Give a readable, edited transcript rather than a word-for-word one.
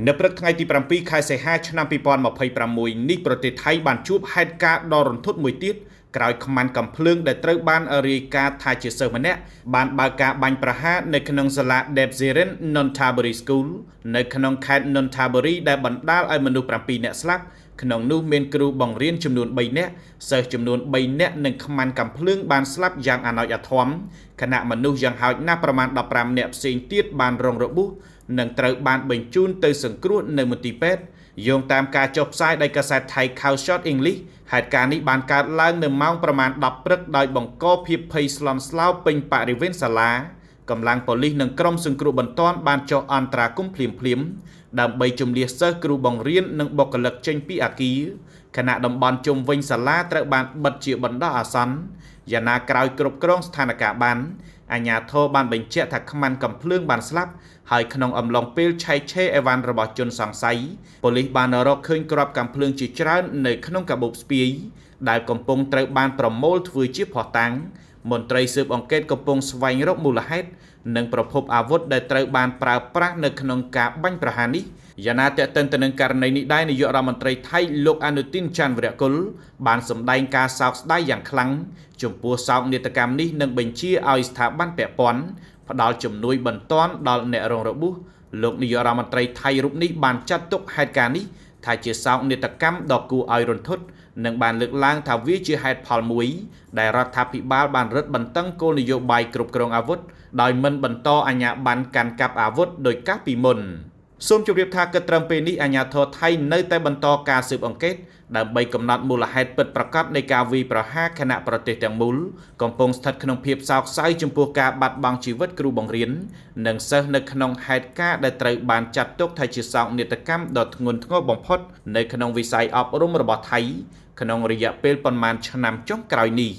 នៅព្រឹកថ្ងៃទី7ខែសីហាឆ្នាំ2026នេះប្រទេសថៃបានជួបហេតុការណ៍ដ៏រន្ធត់មួយទៀតក្រោយខ្មាន់កំភ្លើងដែលត្រូវបានរាយការណ៍ថាជាសិស្សម្នាក់បានបើកការបាញ់ប្រហារនៅក្នុងសាលា Debsirin Nonthaburi School នៅក្នុងខេត្ត Nonthaburi ដែលបណ្ដាលឲ្យមនុស្ស7នាក់ស្លាប់ក្នុងនោះមានគ្រូបង្រៀនចំនួន3នាក់សិស្សចំនួន3នាក់និងខ្មាន់កំភ្លើងបានស្លាប់យ៉ាងអណោចអធមខណៈមនុស្សយ៉ាងហោចណាស់ប្រមាណ15នាក់ផ្សេងទៀតបានរងរបួសនិងត្រូវបានបញ្ជូនទៅសង្គ្រោះនៅមន្ទីរពេទ្យយោងតាមការចុះផ្សាយដោយកាសែត Thai Cow Short English ហេតុការណ៍នេះបានកើតឡើងនៅម៉ោងប្រមាណ10ព្រឹកដោយបង្កភាពភ័យស្លន់ស្លោពេញបរិវេណសាលាកម្លាំងប៉ូលីសនិងក្រុមសង្គ្រោះបន្ទាន់បានចុះអន្តរាគមន៍ភ្លាមៗដើម្បីជម្លៀសសិស្សគ្រូបង្រៀននិងបុគ្គលិកចេញពីអគារខណៈតំបន់ជុំវិញសាលាត្រូវបានបិទជាបណ្ដោះអាសន្នយ៉ាងណាក្រោយគ្រប់គ្រងស្ថានភាពបានអាជ្ញាធរបានបញ្ជាក់ថាខ្មាន់កំភ្លើងបានស្លាប់ហើយក្នុងអំឡុងពេលឆែកឆេរអីវ៉ាន់របស់ជនសង្ស័យប៉ូលីសបានរកឃើញគ្រាប់កាំភ្លើងជាច្រើននៅក្នុងកាបូបស្ពាយដែលកំពុងត្រូវបានប្រមូលធ្វើជាភស្តុតាងមន្ត្រីស៊ើបអង្កេតកំពុងស្វែងរកមូលហេតុនិងប្រភពអាវុធដែលត្រូវបានប្រើប្រាស់នៅក្នុងការបាញ់ប្រហារនេះយ៉ាងណាទាក់ទិនទៅនឹងករណីនេះដែរនាយករដ្ឋមន្ត្រីថៃលោកអនុទីនច័ន្ទវរៈគុលបានសម្ដែងការសោកស្ដាយយ៉ាងខ្លាំងចំពោះសោកនាដកម្មនេះនិងបញ្ជាឲ្យស្ថាប័នពាក់ព័ន្ធផ្ដល់ជំនួយបន្ទាន់ដល់អ្នករងរបួសលោកនាយករដ្ឋមន្ត្រីថៃរូបនេះបានចាត់ទុកហេតុការណ៍នេះថាជាសោកនាដកម្មដ៏គួរឲ្យរន្ធត់និងបានលើកឡើងថាវាជាហេតុផលមួយដែលរដ្ឋាភិបាលបានរឹតបន្តឹងគោលនយោបាយគ្រប់គ្រងអាវុធដោយមិនបន្តអាជ្ញាប័ណ្ណកាន់កាប់អាវុធដោយកាលពីមុនសូមជម្រាបថាគិតត្រឹមពេលនេះអាជ្ញាធរថៃនៅតែបន្តការស៊ើបអង្កេតដើម្បីកំណត់មូលហេតុពិតប្រាកដនៃការវាយប្រហារខណៈប្រទេសទាំងមូលកំពុងស្ថិតក្នុងភាពសោកសៅចំពោះការបាត់បង់ជីវិតគ្រូបង្រៀននិងសិស្សនៅក្នុងហេតុការណ៍ដែលត្រូវបានចាត់ទុកថាជាសោកនាដកម្មដ៏ធ្ងន់ធ្ងរបំផុតនៅក្នុងវិស័យអប់រំរបស់ថៃក្នុងរយៈពេលប៉ុន្មានឆ្នាំចុងក្រោយនេះ